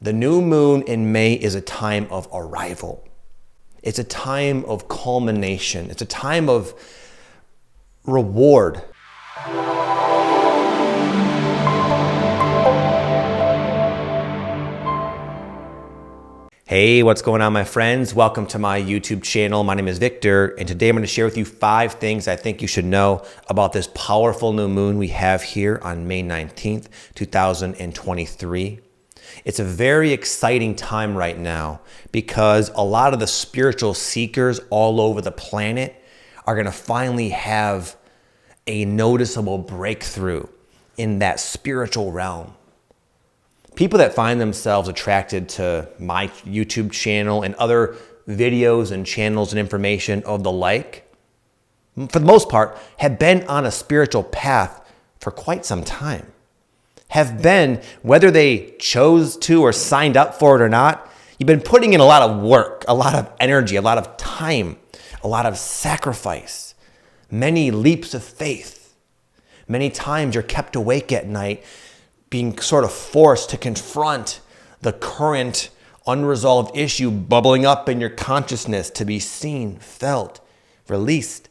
The new moon in May is a time of arrival. It's a time of culmination. It's a time of reward. Hey, what's going on, my friends? Welcome to my YouTube channel. My name is Victor, and today I'm going to share with you 5 things I think you should know about this powerful new moon we have here on May 19th, 2023. It's a very exciting time right now because a lot of the spiritual seekers all over the planet are going to finally have a noticeable breakthrough in that spiritual realm. People that find themselves attracted to my YouTube channel and other videos and channels and information of the like, for the most part, have been on a spiritual path for quite some time. Have been, whether they chose to or signed up for it or not, you've been putting in a lot of work, a lot of energy, a lot of time, a lot of sacrifice, many leaps of faith. Many times you're kept awake at night being sort of forced to confront the current unresolved issue bubbling up in your consciousness to be seen, felt, released,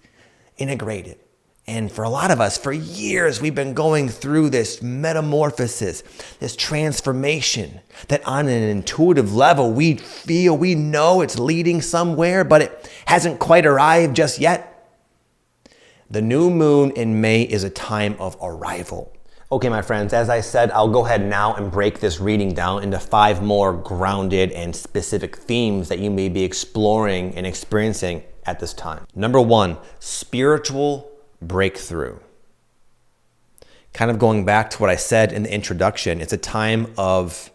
integrated. And for a lot of us, for years, we've been going through this metamorphosis, this transformation that on an intuitive level, we feel, we know it's leading somewhere, but it hasn't quite arrived just yet. The new moon in May is a time of arrival. Okay, my friends, as I said, I'll go ahead now and break this reading down into 5 more grounded and specific themes that you may be exploring and experiencing at this time. Number 1, spiritual breakthrough. Kind of going back to what I said in the introduction, it's a time of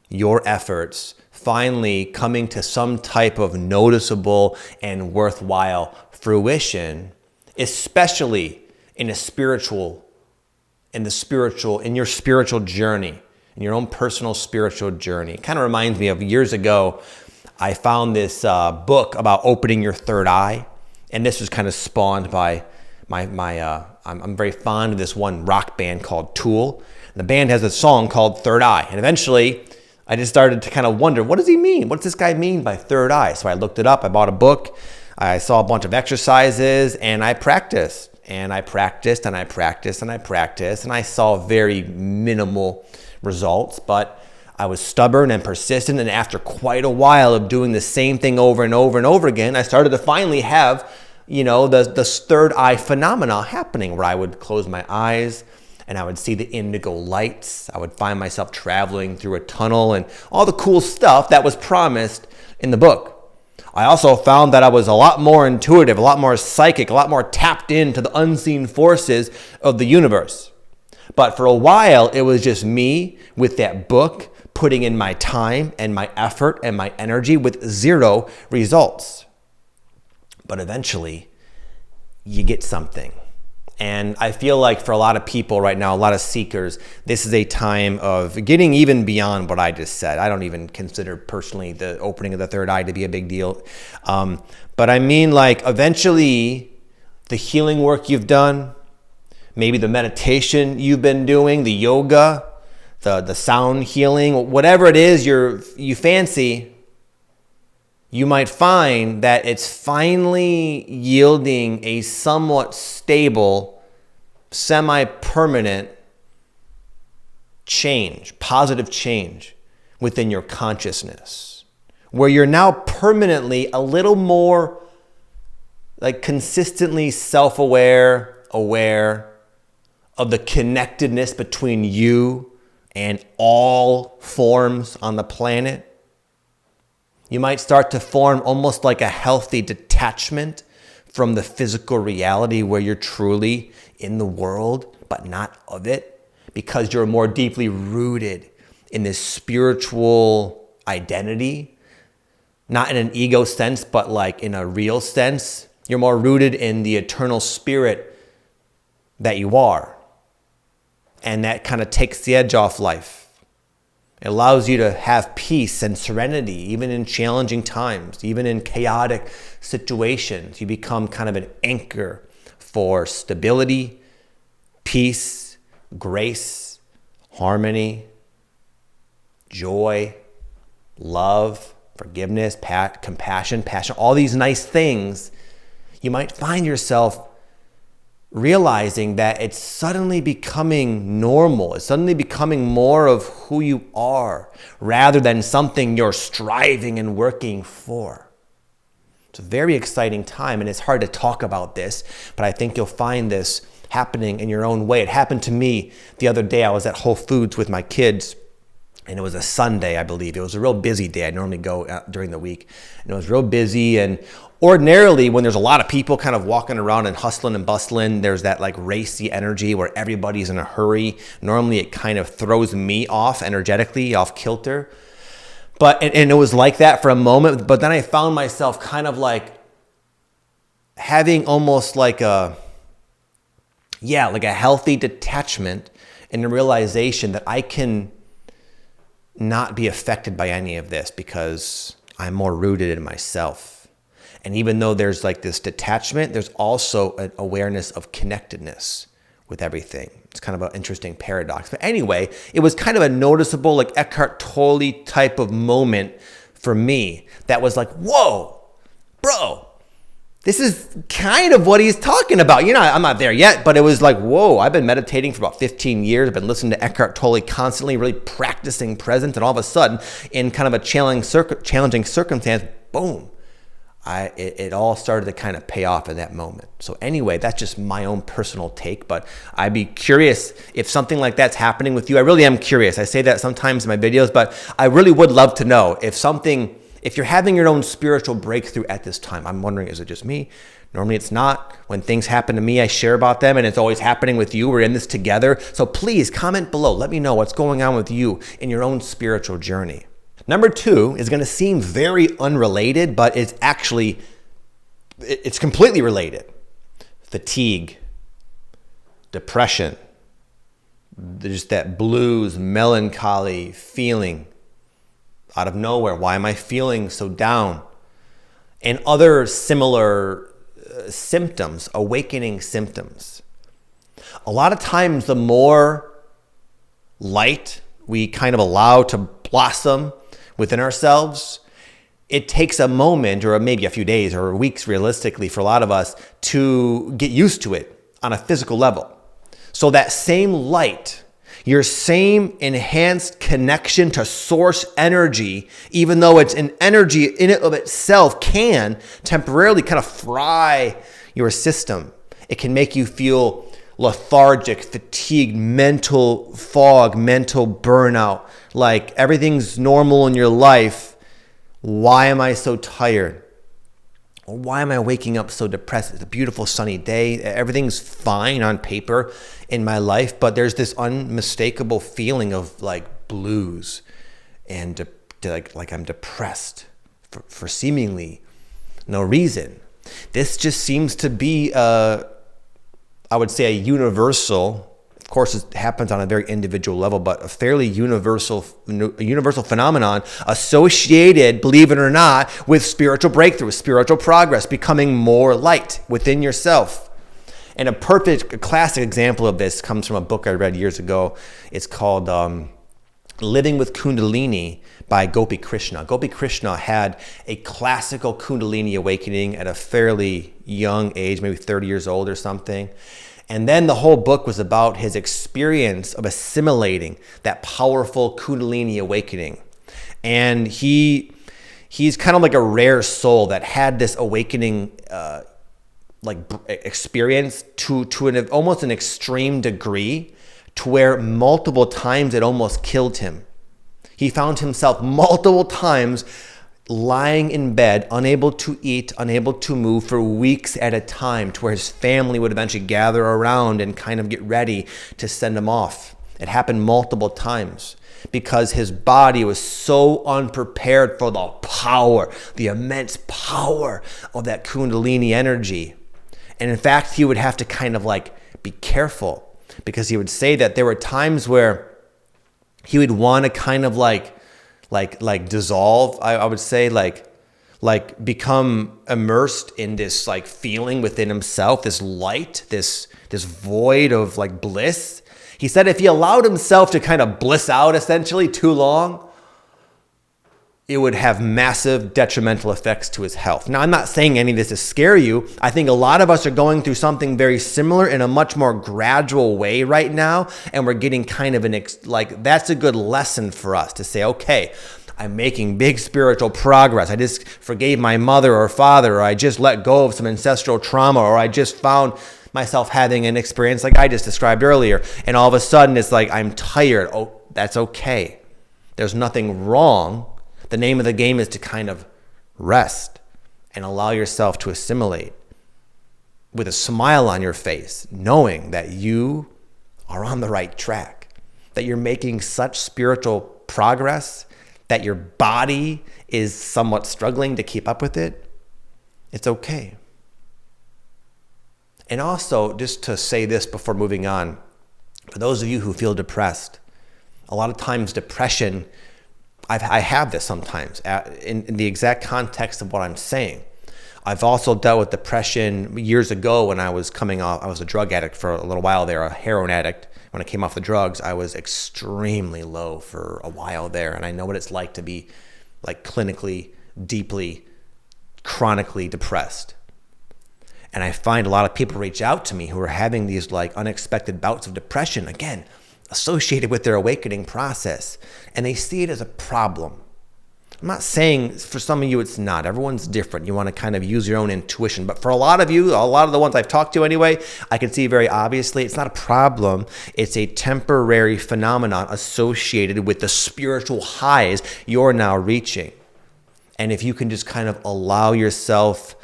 your efforts finally coming to some type of noticeable and worthwhile fruition, especially in your spiritual journey, in your own personal spiritual journey. It kind of reminds me of years ago, I found this book about opening your third eye. And this was kind of spawned by I'm very fond of this one rock band called Tool. And the band has a song called Third Eye. And eventually I just started to kind of wonder, what does he mean? What does this guy mean by third eye? So I looked it up, I bought a book, I saw a bunch of exercises, and I practiced. And I practiced and I practiced and I practiced, and I saw very minimal results, but I was stubborn and persistent, and after quite a while of doing the same thing over and over and over again, I started to finally have, the third eye phenomena happening, where I would close my eyes and I would see the indigo lights. I would find myself traveling through a tunnel and all the cool stuff that was promised in the book. I also found that I was a lot more intuitive, a lot more psychic, a lot more tapped into the unseen forces of the universe. But for a while, it was just me with that book, putting in my time and my effort and my energy with 0 results. But eventually, you get something. And I feel like for a lot of people right now, a lot of seekers, this is a time of getting even beyond what I just said. I don't even consider personally the opening of the third eye to be a big deal. But I mean, like, eventually the healing work you've done, maybe the meditation you've been doing, the yoga, the sound healing, whatever it is you fancy, you might find that it's finally yielding a somewhat stable, semi-permanent change, positive change within your consciousness, where you're now permanently a little more like consistently self-aware, aware of the connectedness between you and all forms on the planet. You might start to form almost like a healthy detachment from the physical reality where you're truly in the world, but not of it, because you're more deeply rooted in this spiritual identity, not in an ego sense, but like in a real sense. You're more rooted in the eternal spirit that you are. And that kind of takes the edge off life. It allows you to have peace and serenity, even in challenging times, even in chaotic situations. You become kind of an anchor for stability, peace, grace, harmony, joy, love, forgiveness, compassion, passion, all these nice things, you might find yourself realizing that it's suddenly becoming normal. It's suddenly becoming more of who you are rather than something you're striving and working for. It's a very exciting time, and it's hard to talk about this, but I think you'll find this happening in your own way. It happened to me the other day. I was at Whole Foods with my kids, and it was a Sunday, I believe. It was a real busy day. I normally go during the week, and it was real busy. And ordinarily, when there's a lot of people kind of walking around and hustling and bustling, there's that like racy energy where everybody's in a hurry. Normally, it kind of throws me off energetically, off kilter. And it was like that for a moment, but then I found myself kind of like having almost like a healthy detachment and a realization that I can not be affected by any of this because I'm more rooted in myself. And even though there's like this detachment, there's also an awareness of connectedness with everything. It's kind of an interesting paradox. But anyway, it was kind of a noticeable, like Eckhart Tolle type of moment for me that was like, whoa, bro, this is kind of what he's talking about. You know, I'm not there yet, but it was like, whoa, I've been meditating for about 15 years. I've been listening to Eckhart Tolle constantly, really practicing presence. And all of a sudden, in kind of a challenging circumstance, boom, it all started to kind of pay off in that moment. So anyway, that's just my own personal take, but I'd be curious if something like that's happening with you. I really am curious. I say that sometimes in my videos, but I really would love to know if you're having your own spiritual breakthrough at this time. I'm wondering, is it just me? Normally it's not. When things happen to me, I share about them, and it's always happening with you. We're in this together. So please comment below. Let me know what's going on with you in your own spiritual journey. Number 2 is going to seem very unrelated, but it's completely related. Fatigue, depression, there's that blues, melancholy feeling out of nowhere. Why am I feeling so down? And other similar symptoms, awakening symptoms. A lot of times, the more light we kind of allow to blossom within ourselves, it takes a moment or maybe a few days or weeks realistically for a lot of us to get used to it on a physical level. So that same light, your same enhanced connection to source energy, even though it's an energy in and of itself, can temporarily kind of fry your system. It can make you feel lethargic, fatigued, mental fog, mental burnout, like everything's normal in your life. Why am I so tired? Or why am I waking up so depressed? It's a beautiful sunny day. Everything's fine on paper in my life, but there's this unmistakable feeling of like blues and like I'm depressed for seemingly no reason. This just seems to be I would say a universal, of course it happens on a very individual level, but a fairly universal phenomenon associated, believe it or not, with spiritual breakthrough, spiritual progress, becoming more light within yourself. And a classic example of this comes from a book I read years ago. It's called Living with Kundalini by Gopi Krishna. Gopi Krishna had a classical Kundalini awakening at a fairly young age, maybe 30 years old or something. And then the whole book was about his experience of assimilating that powerful Kundalini awakening. And he's kind of like a rare soul that had this awakening experience to almost an extreme degree, to where multiple times it almost killed him. He found himself multiple times lying in bed, unable to eat, unable to move for weeks at a time, to where his family would eventually gather around and kind of get ready to send him off. It happened multiple times because his body was so unprepared for the power, the immense power of that Kundalini energy. And in fact, he would have to kind of like be careful, because he would say that there were times where he would want to kind of like dissolve, I would say, like become immersed in this like feeling within himself, this light, this void of like bliss. He said if he allowed himself to kind of bliss out essentially too long, it would have massive detrimental effects to his health. Now, I'm not saying any of this to scare you. I think a lot of us are going through something very similar in a much more gradual way right now, and we're getting kind of that's a good lesson for us to say, okay, I'm making big spiritual progress. I just forgave my mother or father, or I just let go of some ancestral trauma, or I just found myself having an experience like I just described earlier, and all of a sudden it's like I'm tired. Oh, that's okay. There's nothing wrong. The name of the game is to kind of rest and allow yourself to assimilate with a smile on your face, knowing that you are on the right track, that you're making such spiritual progress, that your body is somewhat struggling to keep up with it. It's okay. And also, just to say this before moving on, for those of you who feel depressed, a lot of times depression, I have this sometimes in the exact context of what I'm saying. I've also dealt with depression years ago when I was coming off. I was a drug addict for a little while there, a heroin addict. When I came off the drugs, I was extremely low for a while there. And I know what it's like to be like clinically, deeply, chronically depressed. And I find a lot of people reach out to me who are having these like unexpected bouts of depression, again, associated with their awakening process. And they see it as a problem. I'm not saying for some of you it's not. Everyone's different. You want to kind of use your own intuition. But for a lot of you, a lot of the ones I've talked to anyway, I can see very obviously it's not a problem. It's a temporary phenomenon associated with the spiritual highs you're now reaching. And if you can just kind of allow yourself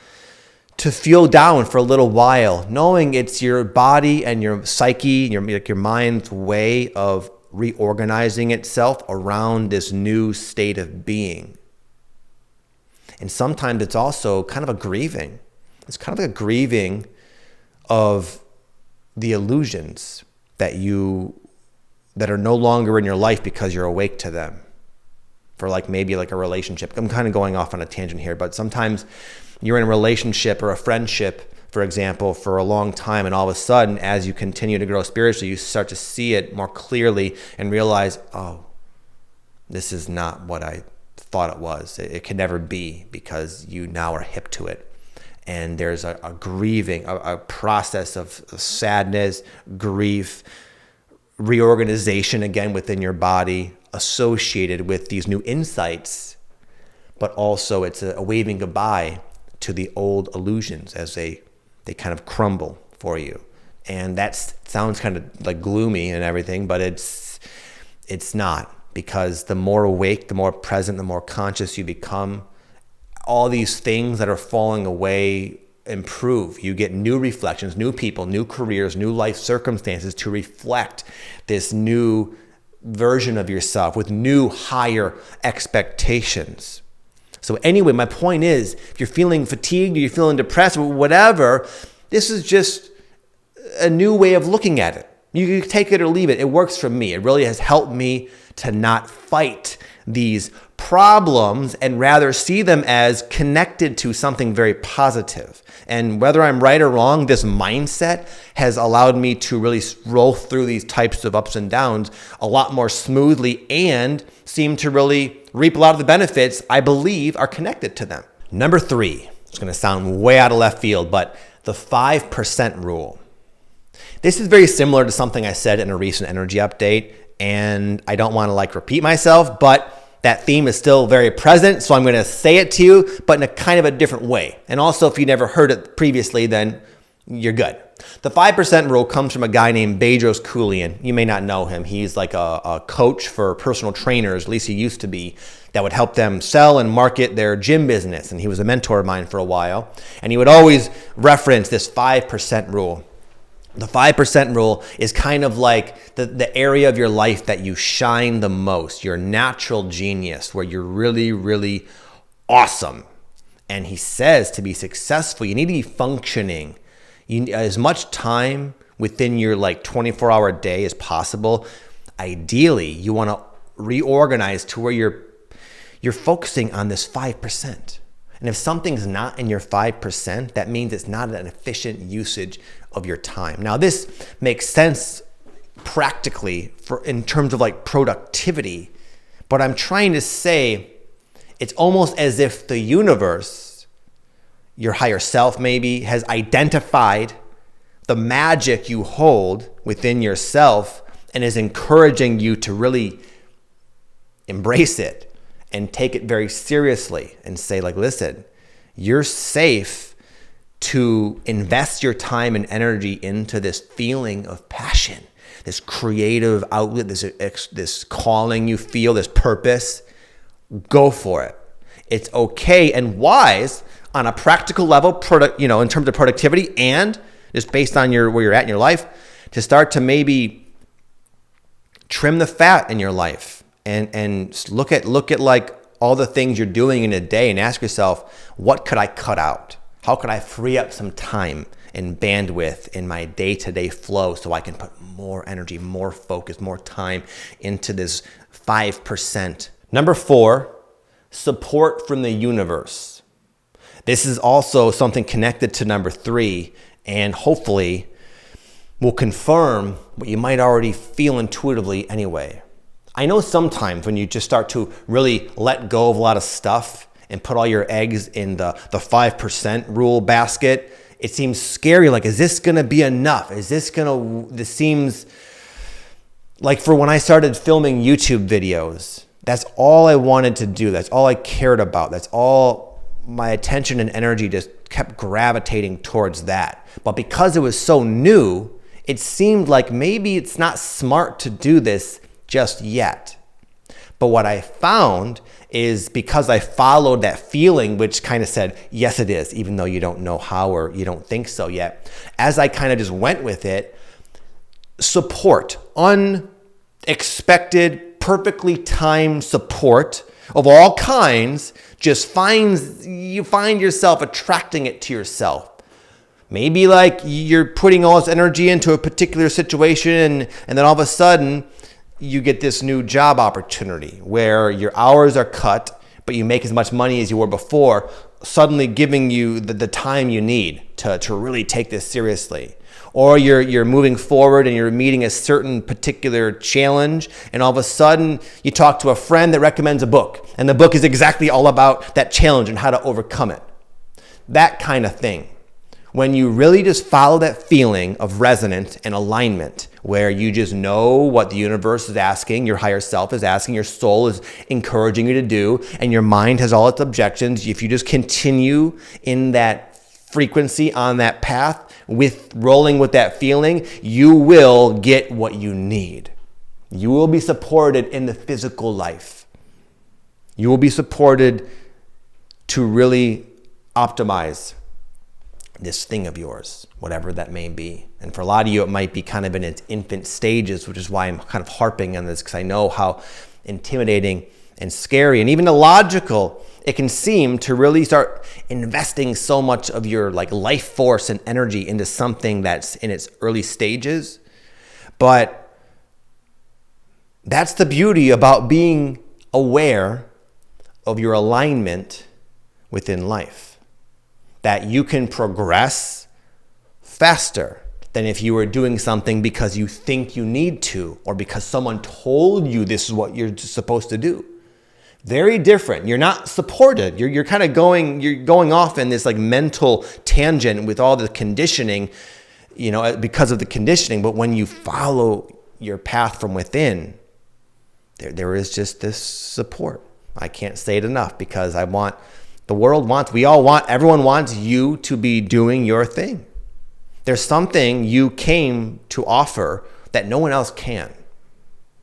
to feel down for a little while, knowing it's your body and your psyche, your mind's way of reorganizing itself around this new state of being. And sometimes it's also kind of a grieving. It's kind of a grieving of the illusions that are no longer in your life because you're awake to them. For like maybe like a relationship. I'm kind of going off on a tangent here, but sometimes you're in a relationship or a friendship, for example, for a long time, and all of a sudden, as you continue to grow spiritually, you start to see it more clearly and realize, oh, this is not what I thought it was. It can never be, because you now are hip to it. And there's a grieving, a process of sadness, grief, reorganization again within your body associated with these new insights, but also it's a waving goodbye to the old illusions as they kind of crumble for you. And that sounds kind of like gloomy and everything, but it's not, because the more awake, the more present, the more conscious you become, all these things that are falling away improve. You get new reflections, new people, new careers, new life circumstances to reflect this new version of yourself with new higher expectations. So anyway, my point is, if you're feeling fatigued or you're feeling depressed or whatever, this is just a new way of looking at it. You can take it or leave it. It works for me. It really has helped me to not fight these problems and rather see them as connected to something very positive. And whether I'm right or wrong, this mindset has allowed me to really roll through these types of ups and downs a lot more smoothly and seem to really reap a lot of the benefits I believe are connected to them. Number 3, it's going to sound way out of left field, but the 5% rule. This is very similar to something I said in a recent energy update, and I don't want to repeat myself, but that theme is still very present, so I'm going to say it to you, but in a kind of a different way. And also, if you never heard it previously, then you're good. The 5% rule comes from a guy named Bedros Keuilian. You may not know him. He's like a coach for personal trainers, at least he used to be, that would help them sell and market their gym business. And he was a mentor of mine for a while. And he would always reference this 5% rule. The 5% rule is kind of like the area of your life that you shine the most, your natural genius, where you're really, really awesome. And he says to be successful, you need to be functioning as much time within your 24-hour day as possible. Ideally, you want to reorganize to where you're focusing on this 5%. And if something's not in your 5%, that means it's not an efficient usage of your time. Now, this makes sense practically in terms of productivity, but I'm trying to say It's almost as if the universe, your higher self maybe, has identified the magic you hold within yourself and is encouraging you to really embrace it and take it very seriously and say, like, listen, you're safe to invest your time and energy into this feeling of passion, this creative outlet, this calling you feel, this purpose. Go for it. It's okay and wise on a practical level, in terms of productivity and just based on where you're at in your life, to start to maybe trim the fat in your life and look at like all the things you're doing in a day and ask yourself, what could I cut out? How could I free up some time and bandwidth in my day-to-day flow so I can put more energy, more focus, more time into this 5%? Number 4, support from the universe. This is also something connected to number 3, and hopefully will confirm what you might already feel intuitively anyway. I know sometimes when you just start to really let go of a lot of stuff and put all your eggs in the 5% rule basket, it seems scary. Like, is this gonna be enough? This seems like, for when I started filming YouTube videos, that's all I wanted to do. That's all I cared about. That's all my attention and energy just kept gravitating towards that. But because it was so new, it seemed like maybe it's not smart to do this just yet. But what I found is, because I followed that feeling, which kind of said, yes, it is, even though you don't know how or you don't think so yet, as I kind of just went with it, support, unexpected, perfectly timed support of all kinds, you find yourself attracting it to yourself. Maybe like you're putting all this energy into a particular situation and then all of a sudden you get this new job opportunity where your hours are cut, but you make as much money as you were before, suddenly giving you the time you need to really take this seriously. Or you're moving forward and you're meeting a certain particular challenge, and all of a sudden you talk to a friend that recommends a book, and the book is exactly all about that challenge and how to overcome it. That kind of thing. When you really just follow that feeling of resonance and alignment, where you just know what the universe is asking, your higher self is asking, your soul is encouraging you to do, and your mind has all its objections. If you just continue in that frequency, on that path, with rolling with that feeling, you will get what you need. You will be supported in the physical life. You will be supported to really optimize this thing of yours, whatever that may be. And for a lot of you, it might be kind of in its infant stages, which is why I'm kind of harping on this, because I know how intimidating and scary and even illogical it can seem to really start investing so much of your life force and energy into something that's in its early stages. But that's the beauty about being aware of your alignment within life, that you can progress faster than if you were doing something because you think you need to, or because someone told you this is what you're supposed to do. Very different. You're not supported. You're kind of going off in this mental tangent with all the conditioning, because of the conditioning. But when you follow your path from within, there is just this support. I can't say it enough, because everyone wants you to be doing your thing. There's something you came to offer that no one else can.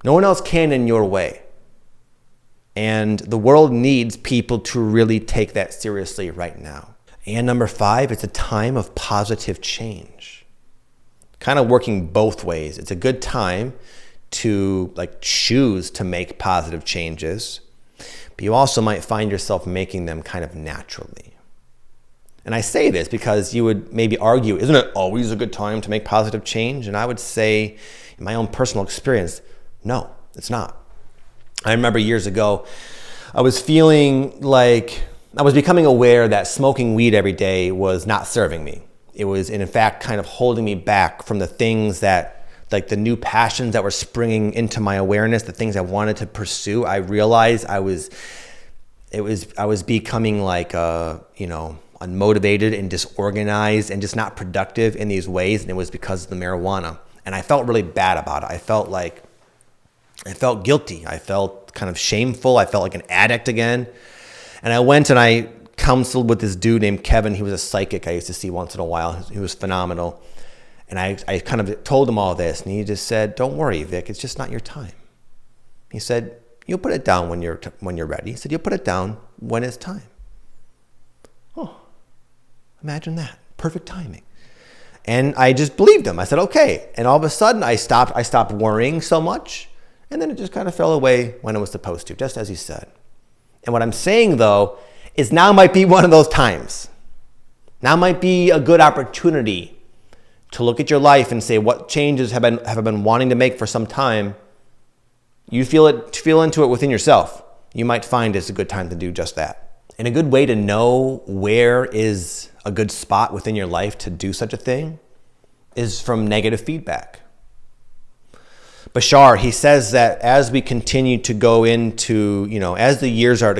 No one else can in your way. And the world needs people to really take that seriously right now. And number 5, it's a time of positive change. Kind of working both ways. It's a good time to choose to make positive changes, but you also might find yourself making them kind of naturally. And I say this because you would maybe argue, isn't it always a good time to make positive change? And I would say, in my own personal experience, no, it's not. I remember years ago, I was feeling like I was becoming aware that smoking weed every day was not serving me. It was, in fact, kind of holding me back from the things that, the new passions that were springing into my awareness, the things I wanted to pursue. I realized I was I was becoming like, unmotivated and disorganized and just not productive in these ways. And it was because of the marijuana. And I felt really bad about it. I felt guilty. I felt kind of shameful. I felt like an addict again. And I went and I counseled with this dude named Kevin. He was a psychic I used to see once in a while. He was phenomenal. And I kind of told him all this. And he just said, don't worry, Vic, it's just not your time. He said, you'll put it down when you're ready. He said, you'll put it down when it's time. Oh, imagine that. Perfect timing. And I just believed him. I said, okay. And all of a sudden I stopped worrying so much. And then it just kind of fell away when it was supposed to, just as he said. And what I'm saying though, is now might be one of those times. Now might be a good opportunity to look at your life and say, what changes have I been wanting to make for some time? You feel into it within yourself. You might find it's a good time to do just that. And a good way to know where is a good spot within your life to do such a thing is from negative feedback. Bashar, he says that as we continue to go into, as the years are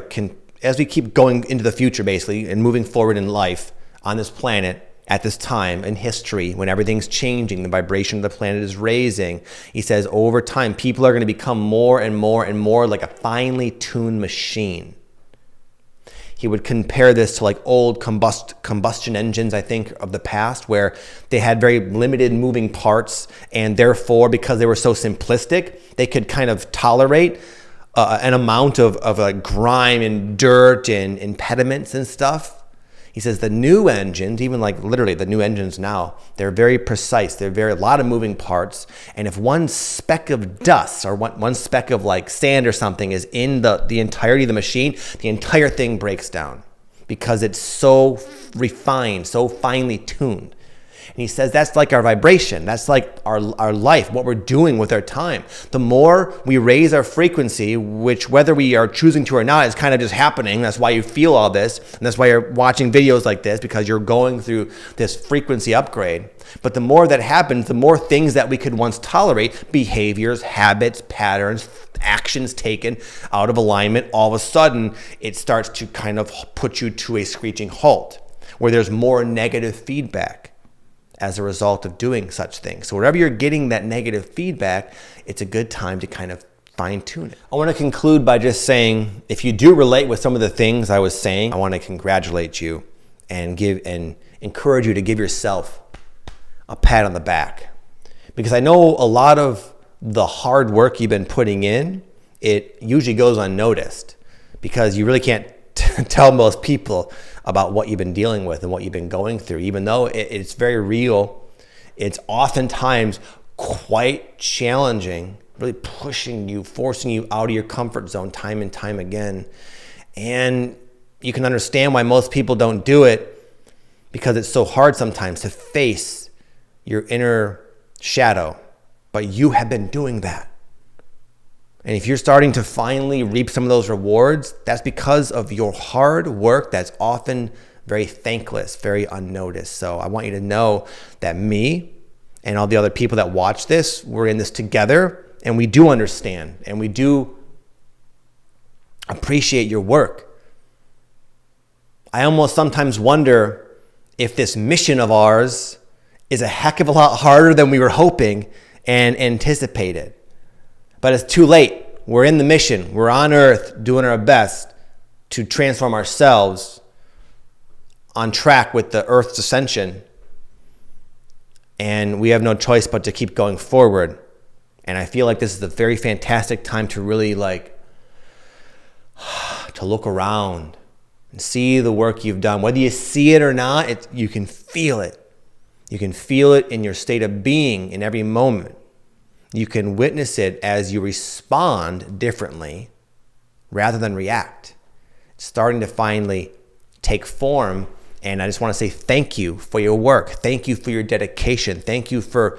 as we keep going into the future basically and moving forward in life on this planet at this time in history when everything's changing, the vibration of the planet is raising, he says over time people are going to become more and more and more like a finely tuned machine. He would compare this to like old combustion engines, I think, of the past, where they had very limited moving parts, and therefore, because they were so simplistic, they could kind of tolerate an amount of like grime and dirt and impediments and stuff. He says the new engines, even like literally the new engines now, they're very precise. They're a lot of moving parts. And if one speck of dust or one speck of like sand or something is in the entirety of the machine, the entire thing breaks down because it's so refined, so finely tuned. And he says that's like our vibration. That's like our life, what we're doing with our time. The more we raise our frequency, which whether we are choosing to or not is kind of just happening. That's why you feel all this. And that's why you're watching videos like this, because you're going through this frequency upgrade. But the more that happens, the more things that we could once tolerate, behaviors, habits, patterns, actions taken out of alignment, all of a sudden it starts to kind of put you to a screeching halt where there's more negative feedback as a result of doing such things. So wherever you're getting that negative feedback, it's a good time to kind of fine tune it. I want to conclude by just saying, if you do relate with some of the things I was saying, I want to congratulate you and encourage you to give yourself a pat on the back. Because I know a lot of the hard work you've been putting in, it usually goes unnoticed because you really can't tell most people about what you've been dealing with and what you've been going through. Even though it's very real, it's oftentimes quite challenging, really pushing you, forcing you out of your comfort zone time and time again. And you can understand why most people don't do it, because it's so hard sometimes to face your inner shadow. But you have been doing that. And if you're starting to finally reap some of those rewards, that's because of your hard work that's often very thankless, very unnoticed. So I want you to know that me and all the other people that watch this, we're in this together, and we do understand and we do appreciate your work. I almost sometimes wonder if this mission of ours is a heck of a lot harder than we were hoping and anticipated. But it's too late. We're in the mission. We're on earth doing our best to transform ourselves on track with the earth's ascension. And we have no choice but to keep going forward. And I feel like this is a very fantastic time to really to look around and see the work you've done. Whether you see it or not, you can feel it. You can feel it in your state of being in every moment. You can witness it as you respond differently rather than react. It's starting to finally take form. And I just want to say thank you for your work. Thank you for your dedication. Thank you for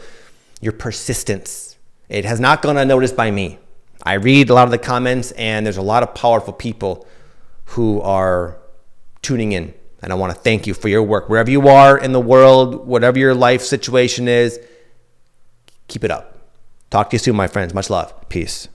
your persistence. It has not gone unnoticed by me. I read a lot of the comments, and there's a lot of powerful people who are tuning in. And I want to thank you for your work. Wherever you are in the world, whatever your life situation is, keep it up. Talk to you soon, my friends. Much love. Peace.